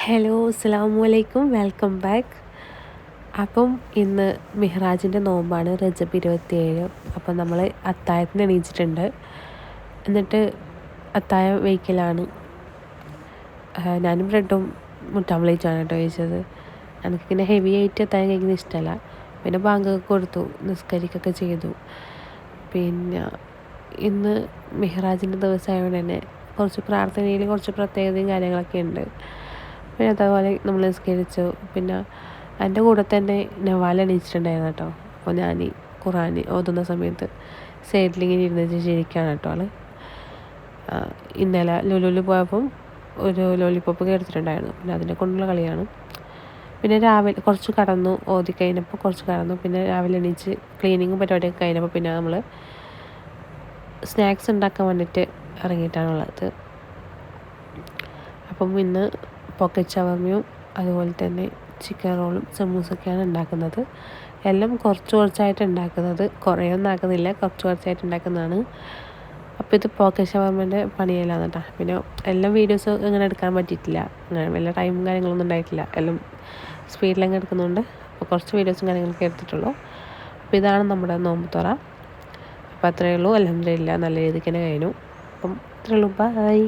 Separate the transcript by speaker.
Speaker 1: Hello അസ്സലാമു അലൈക്കും, welcome back. അപ്പം ഇന്ന് മിഹ്റാജിൻ്റെ നോമ്പാണ്, റജബ് 27. അപ്പം നമ്മൾ അത്താഴത്തിന് എണീച്ചിട്ടുണ്ട്. എന്നിട്ട് അത്താഴം വയ്ക്കലാണ്. ഞാനും ബ്രെഡും മുട്ടാമ്പ്ലേറ്റാണ് കേട്ടോ കഴിച്ചത്. എനിക്കിങ്ങനെ ഹെവി ആയിട്ട് അത്താഴം കഴിക്കുന്നത് ഇഷ്ടമല്ല. പിന്നെ ബാങ്കൊക്കെ കൊടുത്തു, നിസ്കരിക്കൊക്കെ ചെയ്തു. പിന്നെ ഇന്ന് മിഹ്റാജിൻ്റെ ദിവസമായതുകൊണ്ട് തന്നെ കുറച്ച് പ്രാർത്ഥനയിൽ കുറച്ച് പ്രത്യേകതയും കാര്യങ്ങളൊക്കെ ഉണ്ട്. പിന്നെ അതേപോലെ നമ്മൾ നിസ്കരിച്ചു. പിന്നെ എൻ്റെ കൂടെ തന്നെ നവാൽ എണീച്ചിട്ടുണ്ടായിരുന്നു കേട്ടോ. അപ്പോൾ ഞാൻ ഖുർആൻ ഓതുന്ന സമയത്ത് സൈഡിലിങ്ങനെ ഇരുന്ന് ചിരിക്കുകയാണ് കേട്ടോ ആൾ. ഇന്നലെ ലുലുവിൽ പോയപ്പം ഒരു ലോലിപ്പോപ്പ് എടുത്തിട്ടുണ്ടായിരുന്നു. പിന്നെ അതിനെ കൊണ്ടുള്ള കളിയാണ്. പിന്നെ രാവിലെ കുറച്ച് കടന്നു, ഓതി കഴിഞ്ഞപ്പോൾ കുറച്ച് കടന്നു. പിന്നെ രാവിലെ എണീച്ച് ക്ലീനിങ്ങും പരിപാടിയൊക്കെ കഴിഞ്ഞപ്പോൾ പിന്നെ നമ്മൾ സ്നാക്സ് ഉണ്ടാക്കാൻ വേണ്ടിയിട്ട് ഇറങ്ങിയിട്ടാണുള്ളത്. അപ്പം ഇന്ന് പോക്കറ്റ് ഷവർമയും അതുപോലെ തന്നെ ചിക്കൻ റോളും സമൂസൊക്കെയാണ് ഉണ്ടാക്കുന്നത്. എല്ലാം കുറച്ച് കുറച്ചായിട്ട് ഉണ്ടാക്കുന്നത്, കുറേയൊന്നും ആക്കുന്നില്ല, കുറച്ച് കുറച്ചായിട്ട് ഉണ്ടാക്കുന്നതാണ്. അപ്പോൾ ഇത് പോക്കറ്റ് ഷവർമേൻ്റെ പണിയല്ലാന്ന് കേട്ടോ. പിന്നെ എല്ലാം വീഡിയോസ് ഇങ്ങനെ എടുക്കാൻ പറ്റിയിട്ടില്ല, അങ്ങനെ വലിയ ടൈമും കാര്യങ്ങളൊന്നും ഉണ്ടായിട്ടില്ല. എല്ലാം സ്പീഡിലങ്ങ് എടുക്കുന്നുണ്ട്. അപ്പോൾ കുറച്ച് വീഡിയോസും കാര്യങ്ങളൊക്കെ എടുത്തിട്ടുള്ളൂ. അപ്പോൾ ഇതാണ് നമ്മുടെ നോമ്പ് തുറ. അപ്പോൾ അത്രയേ ഉള്ളൂ. അൽഹംദുലില്ലാ നല്ല രീതിക്ക് തന്നെ കഴിഞ്ഞു. അപ്പം അത്രയേ ഉള്ളൂ. ബൈ.